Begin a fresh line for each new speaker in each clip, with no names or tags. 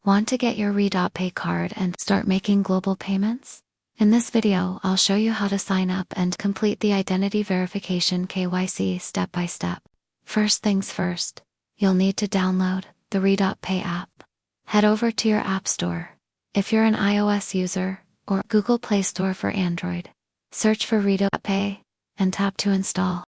Want to get your RedotPay card and start making global payments? In this video, I'll show you how to sign up and complete the identity verification KYC step by step. First things first, you'll need to download the RedotPay app. Head over to your App Store. If you're an iOS user, or Google Play Store for Android, search for RedotPay and tap to install.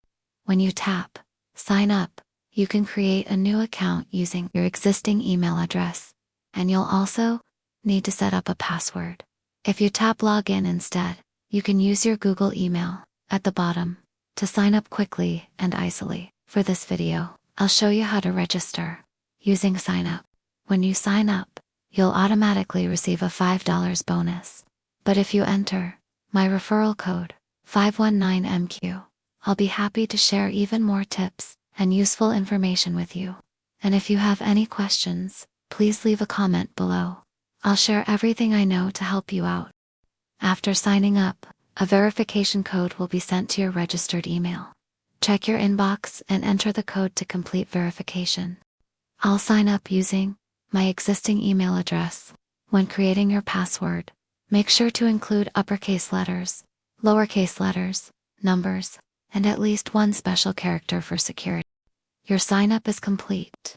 When you tap Sign Up, you can create a new account using your existing email address, and you'll also need to set up a password. If you tap Login instead, you can use your Google email at the bottom to sign up quickly and easily. For this video, I'll show you how to register using Sign Up. When you sign up, you'll automatically receive a $5 bonus. But if you enter my referral code 519MQ, I'll be happy to share even more tips and useful information with you. And if you have any questions, please leave a comment below. I'll share everything I know to help you out. After signing up, a verification code will be sent to your registered email. Check your inbox and enter the code to complete verification. I'll sign up using my existing email address. When creating your password, make sure to include uppercase letters, lowercase letters, numbers, and at least one special character for security. Your sign up is complete.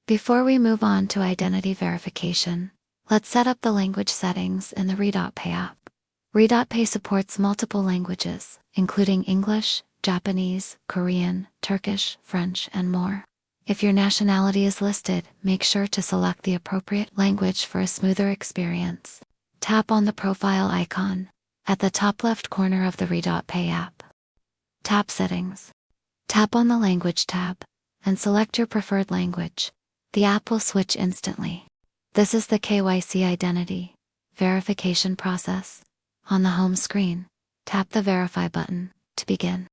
Before we move on to identity verification, let's set up the language settings in the RedotPay app. RedotPay supports multiple languages, including English, Japanese, Korean, Turkish, French, and more. If your nationality is listed, make sure to select the appropriate language for a smoother experience. Tap on the profile icon at the top left corner of the RedotPay app. Tap Settings. Tap on the Language tab and select your preferred language. The app will switch instantly. This is the KYC identity verification process. On the home screen, tap the Verify button to begin.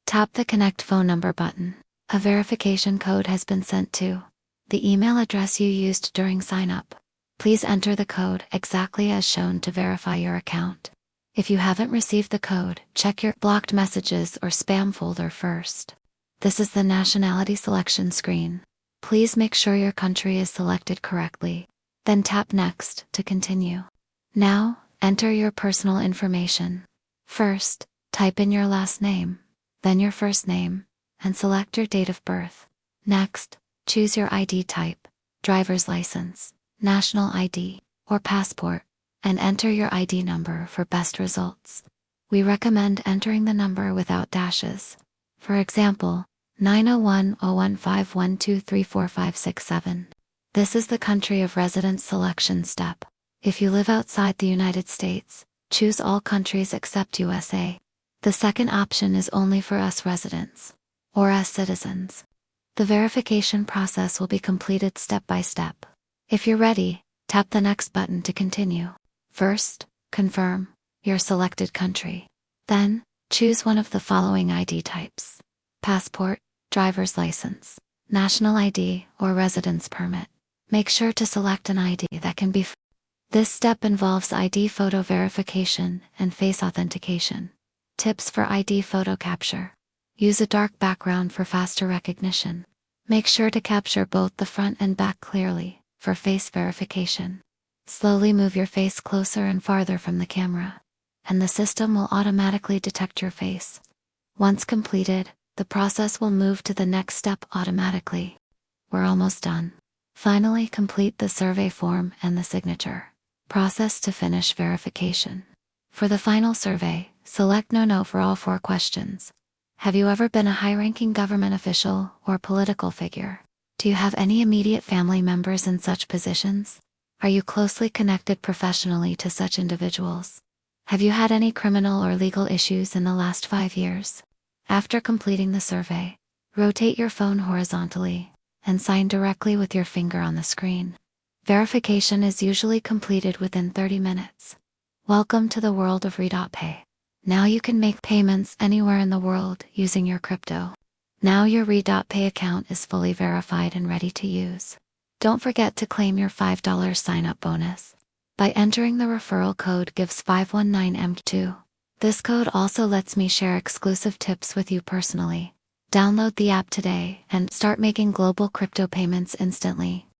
Tap the Connect phone number button. A verification code has been sent to the email address you used during sign up. Please enter the code exactly as shown to verify your account. If you haven't received the code, check your blocked messages or spam folder first. This is the nationality selection screen. Please make sure your country is selected correctly. Then tap Next to continue. Now, enter your personal information. First, type in your last name, then your first name, and select your date of birth. Next, choose your ID type, driver's license, national ID, or passport, and enter your ID number for best results. We recommend entering the number without dashes. For example, 901-015-1234567. This is the country of residence selection step. If you live outside the United States, choose all countries except USA. The second option is only for US residents, or US citizens. The verification process will be completed step by step. If you're ready, tap the Next button to continue. First, confirm your selected country. Then, choose one of the following ID types: passport, driver's license, national ID, or residence permit. Make sure to select an ID that can be. This step involves ID photo verification and face authentication. Tips for ID photo capture. Use a dark background for faster recognition. Make sure to capture both the front and back clearly for face verification. Slowly move your face closer and farther from the camera, and the system will automatically detect your face. Once completed, the process will move to the next step automatically. We're almost done. Finally, complete the survey form and the signature process to finish verification. For the final survey, select No for all 4 questions. Have you ever been a high-ranking government official or political figure? Do you have any immediate family members in such positions? Are you closely connected professionally to such individuals? Have you had any criminal or legal issues in the last 5 years? After completing the survey, rotate your phone horizontally and sign directly with your finger on the screen. Verification is usually completed within 30 minutes. Welcome to the world of RedotPay. Now you can make payments anywhere in the world using your crypto. Now your RedotPay account is fully verified and ready to use. Don't forget to claim your $5 sign-up bonus by entering the referral code gives 519M2. This code also lets me share exclusive tips with you personally. Download the app today and start making global crypto payments instantly.